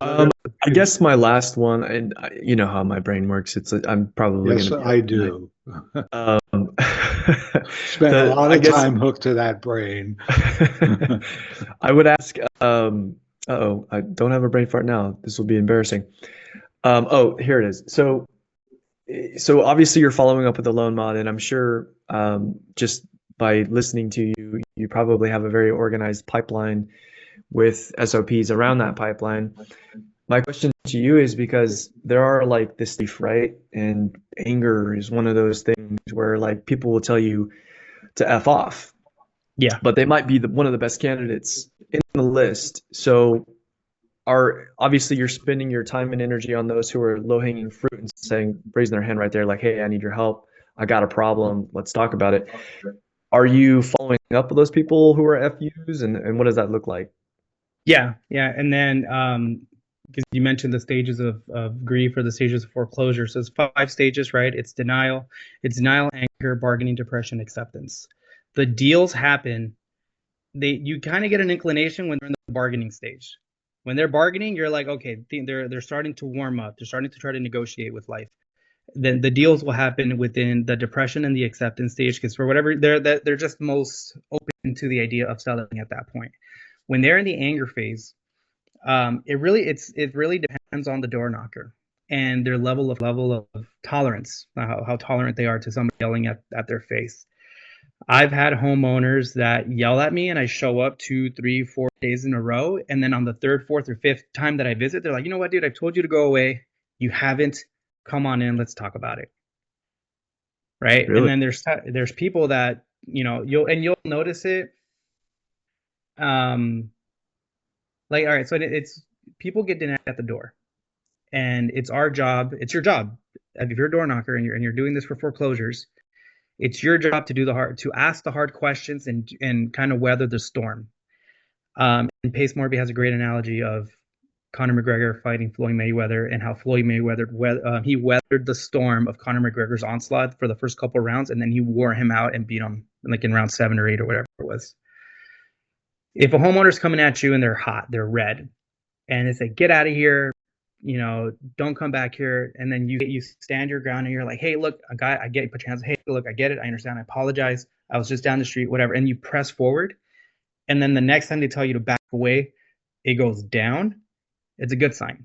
[SPEAKER 3] I guess my last one, and you know how my brain works. I'm probably
[SPEAKER 1] Yes,
[SPEAKER 3] going to.
[SPEAKER 1] I do.
[SPEAKER 3] Um,
[SPEAKER 1] Spend a lot of time hooked to that brain.
[SPEAKER 3] I would ask. I don't have a brain fart now. This will be embarrassing. Here it is. So obviously you're following up with the loan mod, and I'm sure just by listening to you, you probably have a very organized pipeline with SOPs around that pipeline. My question to you is because there are like this thief, right? And anger is one of those things where like people will tell you to F off,
[SPEAKER 2] Yeah.
[SPEAKER 3] but they might be one of the best candidates in the list. So are obviously you're spending your time and energy on those who are low hanging fruit and saying, raising their hand right there, like, hey, I need your help. I got a problem. Let's talk about it. Are you following up with those people who are FUs and what does that look like?
[SPEAKER 2] Yeah. And then because you mentioned the stages of grief or the stages of foreclosure. So it's 5 stages, right? It's denial, anger, bargaining, depression, acceptance. The deals happen. You kind of get an inclination when they're in the bargaining stage. When they're bargaining, you're like, okay, they're starting to warm up. They're starting to try to negotiate with life. Then the deals will happen within the depression and the acceptance stage because for whatever they're just most open to the idea of selling at that point. When they're in the anger phase, it really depends on the door knocker and their level of tolerance, how tolerant they are to somebody yelling at their face. I've had homeowners that yell at me and I show up 2, 3, 4 days in a row. And then on the third, fourth, or fifth time that I visit, they're like, you know what, dude, I've told you to go away. You haven't. Come on in. Let's talk about it. Right. And
[SPEAKER 3] Really?
[SPEAKER 2] then there's people that, you'll notice it. Like, all right. So it's people get denied at the door and it's our job. It's your job. If you're a door knocker and you're doing this for foreclosures, it's your job to ask the hard questions and kind of weather the storm. And Pace Morby has a great analogy of Conor McGregor fighting Floyd Mayweather and how Floyd Mayweather he weathered the storm of Conor McGregor's onslaught for the first couple of rounds, and then he wore him out and beat him like in round 7 or 8 or whatever it was. If a homeowner's coming at you and they're hot, they're red, and it's like, get out of here, don't come back here, and then you stand your ground and you're like, hey, look, I get it, put your hands, hey, look, I get it, I understand, I apologize, I was just down the street, whatever, and you press forward, and then the next time they tell you to back away, it goes down. It's a good sign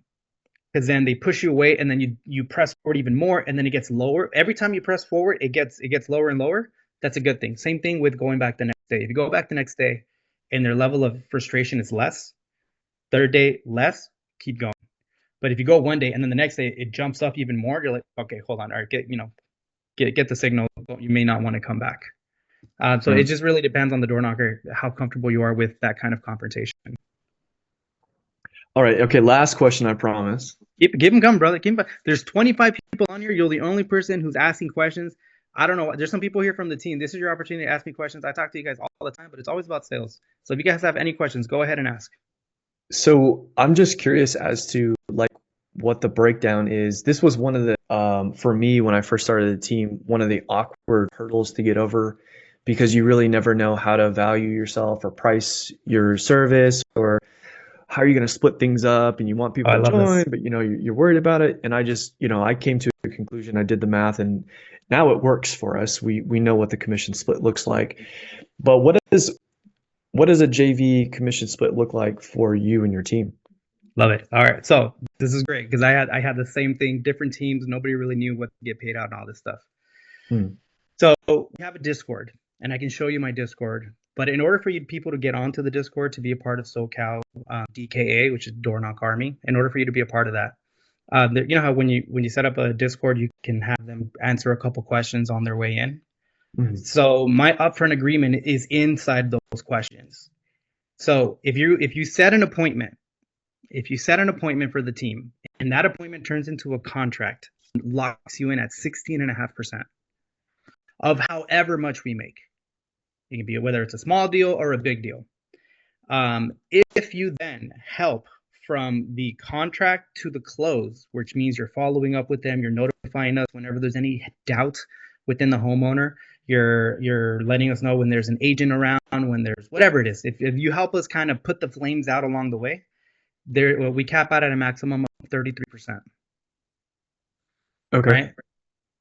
[SPEAKER 2] because then they push you away, and then you press forward even more, and then it gets lower. Every time you press forward, it gets lower and lower. That's a good thing. Same thing with going back the next day. If you go back the next day, and their level of frustration is less, third day less, keep going. But if you go one day and then the next day it jumps up even more, you're like, okay, hold on, all right, get the signal. You may not want to come back. So it just really depends on the door knocker, how comfortable you are with that kind of confrontation.
[SPEAKER 3] All right. Okay. Last question, I promise.
[SPEAKER 2] Keep them coming, brother. There's 25 people on here. You're the only person who's asking questions. I don't know. There's some people here from the team. This is your opportunity to ask me questions. I talk to you guys all the time, but it's always about sales. So if you guys have any questions, go ahead and ask.
[SPEAKER 3] So I'm just curious as to like what the breakdown is. This was one of the, for me, when I first started the team, one of the awkward hurdles to get over because you really never know how to value yourself or price your service or how are you going to split things up and you want people to join, but you're worried about it. And I just, I came to a conclusion. I did the math and now it works for us. We know what the commission split looks like, but what does a JV commission split look like for you and your team?
[SPEAKER 2] Love it. All right. So this is great because I had the same thing, different teams. Nobody really knew what to get paid out and all this stuff. So we have a Discord and I can show you my Discord. But in order for people to get onto the Discord to be a part of SoCal DKA, which is Door Knock Army, in order for you to be a part of that, you know how when you set up a Discord, you can have them answer a couple questions on their way in. So my upfront agreement is inside those questions. So if you set an appointment, for the team, and that appointment turns into a contract, locks you in at 16.5% of however much we make. It can be whether it's a small deal or a big deal. If you then help from the contract to the close, which means you're following up with them, you're notifying us whenever there's any doubt within the homeowner, you're letting us know when there's an agent around, when there's whatever it is. If you help us kind of put the flames out along the way, we cap out at a maximum of 33%.
[SPEAKER 3] Okay.
[SPEAKER 2] Right?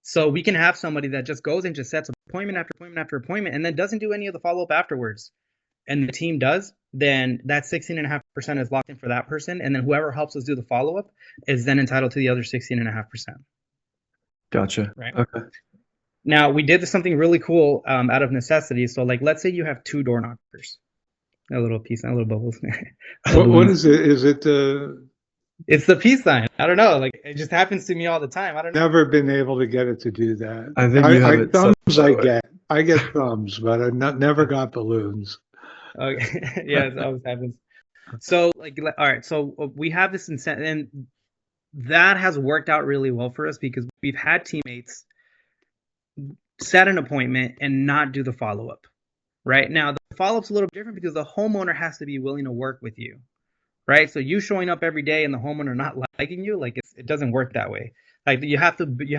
[SPEAKER 2] So we can have somebody that just goes and just sets appointment after appointment after appointment and then doesn't do any of the follow-up afterwards. And the team does, then that 16.5% is locked in for that person. And then whoever helps us do the follow-up is then entitled to the other 16.5%.
[SPEAKER 3] Gotcha.
[SPEAKER 2] Right.
[SPEAKER 3] Okay.
[SPEAKER 2] Now we did something really cool out of necessity. So like, let's say you have two door knockers, a little peace sign, a little bubbles.
[SPEAKER 1] What is it? Is it the?
[SPEAKER 2] It's the peace sign. I don't know. Like it just happens to me all the time. I don't know.
[SPEAKER 1] Never been able to get it to do that.
[SPEAKER 3] I think you have it set
[SPEAKER 1] thumbs.
[SPEAKER 3] that way.
[SPEAKER 1] I get thumbs, but I never got balloons.
[SPEAKER 2] Okay. Yeah, it always happens. So like, all right. So we have this incentive, and that has worked out really well for us because we've had teammates set an appointment and not do the follow up. Right now, the follow up's a little different because the homeowner has to be willing to work with you. Right. So you showing up every day and the homeowner not liking you, like it doesn't work that way. Like you have to be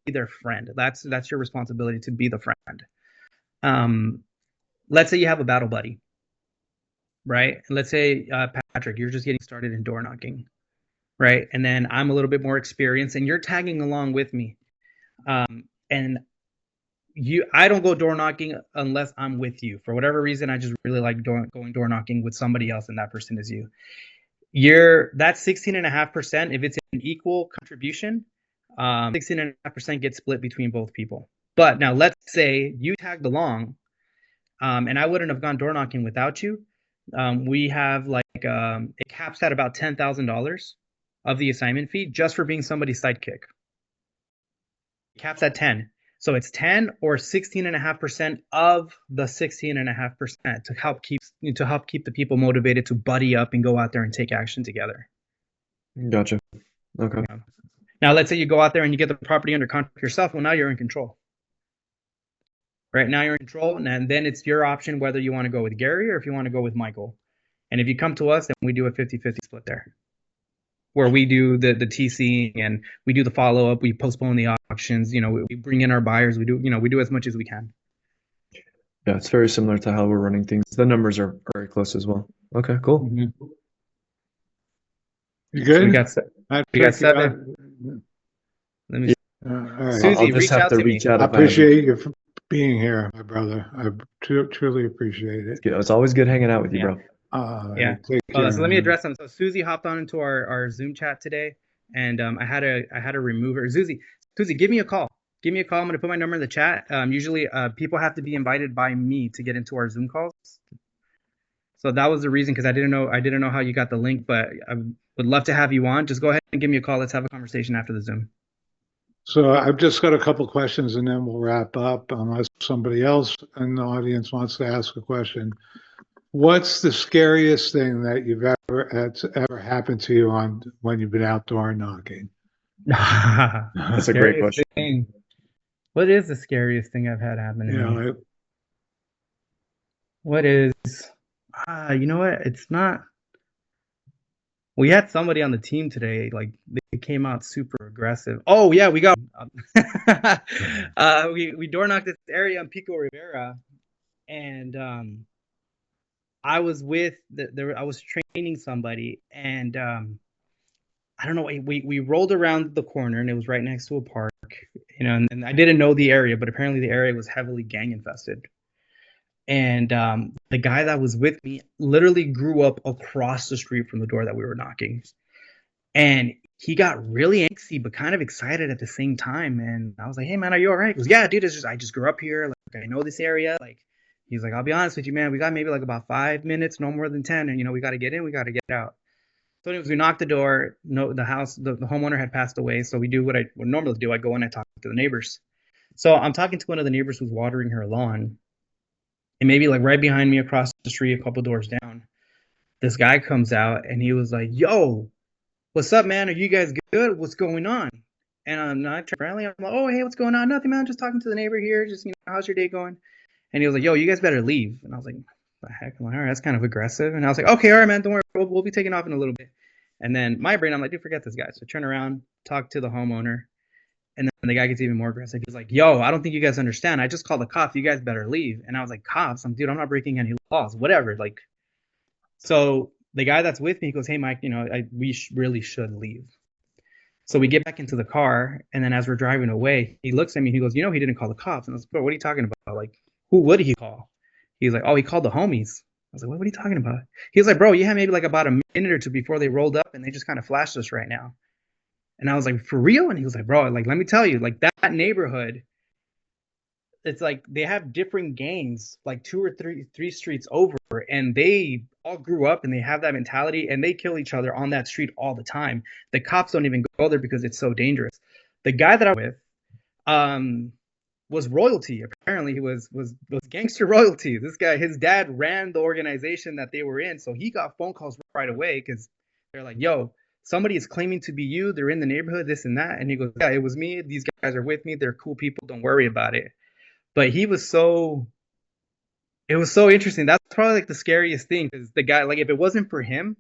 [SPEAKER 2] their friend. That's your responsibility to be the friend. Let's say you have a battle buddy, right? Let's say Patrick, you're just getting started in door knocking, right? And then I'm a little bit more experienced, and you're tagging along with me. And I don't go door knocking unless I'm with you. For whatever reason, I just really like going door knocking with somebody else, and that person is you. That's 16.5%. If it's an equal contribution, 16.5% gets split between both people. But now let's say you tagged along, and I wouldn't have gone door knocking without you. We have like it caps at about $10,000 of the assignment fee just for being somebody's sidekick. It caps at 10. So it's 10 or 16.5% of the 16.5% to help keep the people motivated to buddy up and go out there and take action together.
[SPEAKER 3] Gotcha. Okay.
[SPEAKER 2] Now let's say you go out there and you get the property under contract yourself. Well, now you're in control. Right now you're in control, and then it's your option whether you want to go with Gary or if you want to go with Michael. And if you come to us, then we do a 50-50 split there, where we do the TCing and we do the follow up. We postpone the auctions. We bring in our buyers. We do as much as we can.
[SPEAKER 3] Yeah, it's very similar to how we're running things. The numbers are very close as well. Okay, cool.
[SPEAKER 2] Mm-hmm.
[SPEAKER 1] You good?
[SPEAKER 2] So we got 7. Let me.
[SPEAKER 1] All right.
[SPEAKER 2] Susie,
[SPEAKER 3] I'll just have to reach out.
[SPEAKER 1] I appreciate you for being here, my brother. I truly appreciate it.
[SPEAKER 3] It's always good hanging out with you, bro.
[SPEAKER 2] Yeah. So let me address them. So Susie hopped on into our Zoom chat today, and I had to remove her. Susie, give me a call. Give me a call. I'm gonna put my number in the chat. Usually, people have to be invited by me to get into our Zoom calls. So that was the reason, because I didn't know how you got the link, but I would love to have you on. Just go ahead and give me a call. Let's have a conversation after the Zoom.
[SPEAKER 1] So I've just got a couple questions, and then we'll wrap up unless somebody else in the audience wants to ask a question. What's the scariest thing that that's ever happened to you when you've been outdoor knocking?
[SPEAKER 3] That's a great question.
[SPEAKER 2] What is the scariest thing I've had happen to me? What is? You know what? It's not. We had somebody on the team today, like they came out super aggressive. Oh yeah, we got we door knocked this area on Pico Rivera, and I was I was training somebody, and I don't know, we rolled around the corner and it was right next to a park, and I didn't know the area, but apparently the area was heavily gang infested. And the guy that was with me literally grew up across the street from the door that we were knocking. And he got really angsty, but kind of excited at the same time. And I was like, hey, man, are you all right? He goes, yeah, dude, I just grew up here. Like, I know this area. Like, he's like, I'll be honest with you, man. We got maybe like about 5 minutes, no more than 10. And, we got to get in. We got to get out. So anyways, we knocked the door. No, the homeowner had passed away. So we do what I would normally do. I go in and talk to the neighbors. So I'm talking to one of the neighbors who's watering her lawn. And maybe like right behind me across the street, a couple doors down, this guy comes out and he was like, yo, what's up, man? Are you guys good? What's going on? And I'm not friendly. I'm like, oh, hey, what's going on? Nothing, man. Just talking to the neighbor here. Just, how's your day going? And he was like, yo, you guys better leave. And I was like, what the heck? I'm like, all right, that's kind of aggressive. And I was like, okay, all right, man, don't worry. We'll be taking off in a little bit. And then my brain, I'm like, dude, forget this guy. So I turn around, talk to the homeowner. And then the guy gets even more aggressive. He's like, yo, I don't think you guys understand. I just called the cops. You guys better leave. And I was like, cops? Dude, I'm not breaking any laws. Whatever. Like, so the guy that's with me goes, hey, Mike, we really should leave. So we get back into the car. And then as we're driving away, he looks at me. He goes, he didn't call the cops. And I was like, bro, what are you talking about? Like, who would he call? He's like, oh, he called the homies. I was like, what are you talking about? He was like, bro, you had maybe like about a minute or two before they rolled up and they just kind of flashed us right now. And I was like, for real? And he was like, bro, like, let me tell you, like that neighborhood it's like they have different gangs, like two or three streets over, and they all grew up and they have that mentality, and they kill each other on that street all the time. The cops don't even go there because it's so dangerous. The guy that I was with, um, was royalty. Apparently, he was gangster royalty. This guy, his dad ran the organization that they were in, so he got phone calls right away because they're like, "Yo, somebody is claiming to be you. They're in the neighborhood, this and that." And he goes, "Yeah, it was me. These guys are with me. They're cool people. Don't worry about it." But it was so interesting. That's probably like the scariest thing because the guy, like, if it wasn't for him,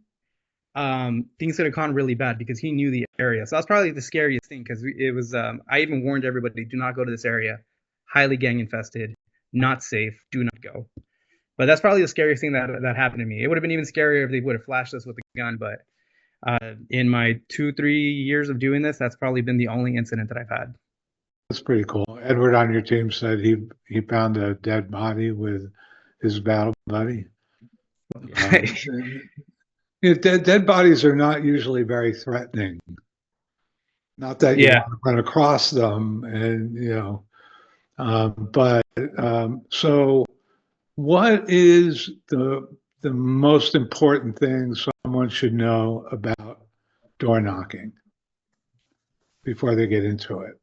[SPEAKER 2] things could have gone really bad because he knew the area. So that's probably the scariest thing because it was. I even warned everybody, do not go to this area, highly gang infested, not safe, do not go. But that's probably the scariest thing that happened to me. It would have been even scarier if they would have flashed us with a gun. But in my 2-3 years of doing this, that's probably been the only incident that I've had.
[SPEAKER 1] That's pretty cool. Edward on your team said he found a dead body with his battle buddy. Dead bodies are not usually very threatening. Not that you
[SPEAKER 2] Yeah.
[SPEAKER 1] want to run across them, and but so what is the most important thing someone should know about door knocking before they get into it?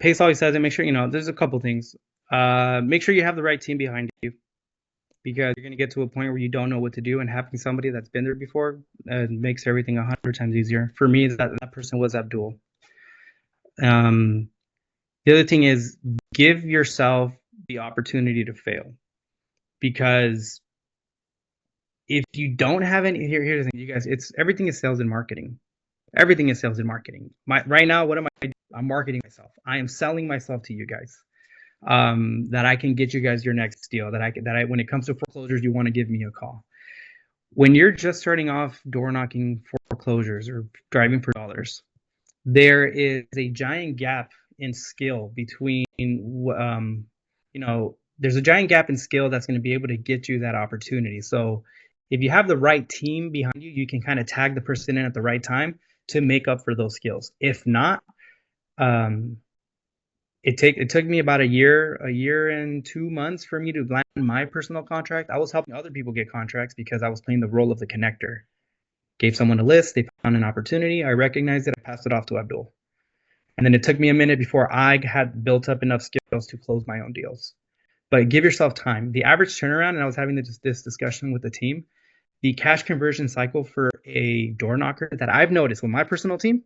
[SPEAKER 2] Pace always says it. Make sure there's a couple things. Make sure you have the right team behind you because you're going to get to a point where you don't know what to do, and having somebody that's been there before makes everything 100 times easier. For me, that person was Abdul. The other thing is give yourself the opportunity to fail because if you don't have any, here's the thing, you guys, everything is sales and marketing. Everything is sales and marketing. Right now, what am I doing? I'm marketing myself. I am selling myself to you guys. That I can get you guys your next deal. That I when it comes to foreclosures, you want to give me a call. When you're just starting off door knocking foreclosures or driving for dollars, there is a giant gap in skill between there's a giant gap in skill that's going to be able to get you that opportunity. So if you have the right team behind you, you can kind of tag the person in at the right time to make up for those skills. If not, it took me about a year and 2 months for me to land my personal contract. I was helping other people get contracts because I was playing the role of the connector. Gave someone a list, they found an opportunity, I recognized it, I passed it off to Abdul. And then it took me a minute before I had built up enough skills to close my own deals. But give yourself time. The average turnaround, and I was having this discussion with the team, the cash conversion cycle for a door knocker that I've noticed with my personal team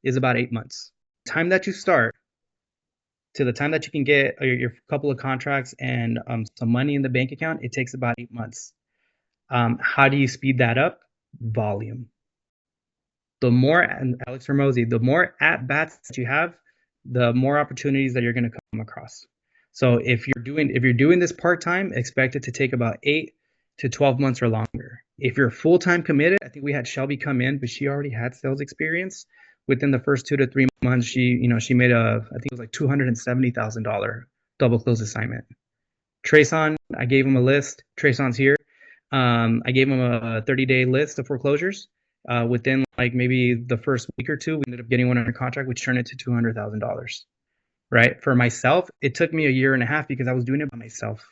[SPEAKER 2] is about 8 months. The time that you start to the time that you can get your couple of contracts and some money in the bank account, it takes about 8 months. How do you speed that up? Volume. The more, and Alex Ramosi, the more at bats that you have, the more opportunities that you're going to come across. So if you're doing this part time, expect it to take about 8 to 12 months or longer. If you're full time committed, I think we had Shelby come in, but she already had sales experience. Within the first 2 to 3 months, she made I think it was like $270,000 double close assignment. Trayson, I gave him a list. Trayson's here. I gave him a 30-day list of foreclosures. Within like maybe the first week or two, we ended up getting one under contract, which turned into $200,000. Right? For myself, it took me a year and a half because I was doing it by myself.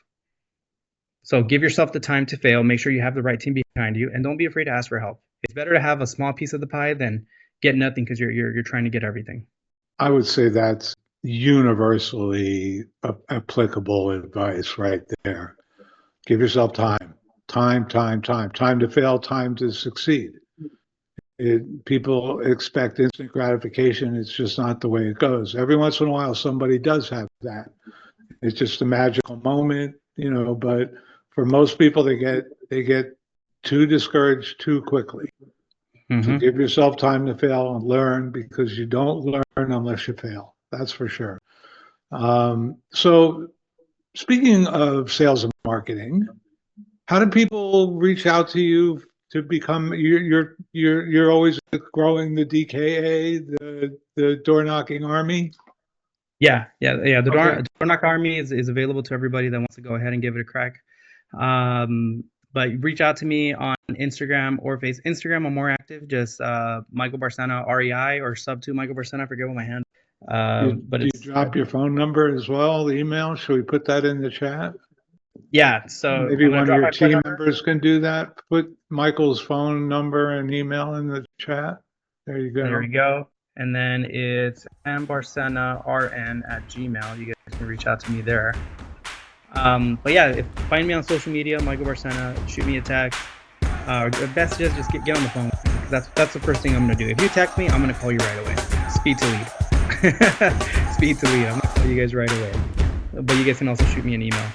[SPEAKER 2] So give yourself the time to fail. Make sure you have the right team behind you, and don't be afraid to ask for help. It's better to have a small piece of the pie than get nothing because you're trying to get everything.
[SPEAKER 1] I would say that's universally applicable advice right there. Give yourself time to fail, time to succeed. People expect instant gratification. It's just not the way it goes. Every once in a while, somebody does have that. It's just a magical moment, but for most people, they get too discouraged too quickly. Mm-hmm. So give yourself time to fail and learn, because you don't learn unless you fail. That's for sure. So speaking of sales and marketing, how do people reach out to you to become? You're always growing the DKA, the door knocking army.
[SPEAKER 2] Yeah. The door knock army is available to everybody that wants to go ahead and give it a crack. But reach out to me on Instagram or Instagram, I'm more active. Just Michael Barcena REI or sub to Michael Barcena. I forget what my hand. But
[SPEAKER 1] Do you
[SPEAKER 2] it's
[SPEAKER 1] drop your phone number as well, the email? Should we put that in the chat?
[SPEAKER 2] yeah. So
[SPEAKER 1] Maybe
[SPEAKER 2] I'm gonna
[SPEAKER 1] one of
[SPEAKER 2] drop
[SPEAKER 1] your
[SPEAKER 2] my phone
[SPEAKER 1] team
[SPEAKER 2] number.
[SPEAKER 1] members can do that. Put Michael's phone number and email in the chat. There you
[SPEAKER 2] There
[SPEAKER 1] go.
[SPEAKER 2] we go. And then it's mbarcenarn@gmail. You guys can reach out to me there. But yeah, find me on social media, Michael Barcena. Shoot me a text. The best is just get on the phone with me, because that's the first thing I'm gonna do. If you text me, I'm gonna call you right away. Speed to lead. Speed to lead. I'm gonna call you guys right away. But you guys can also shoot me an email.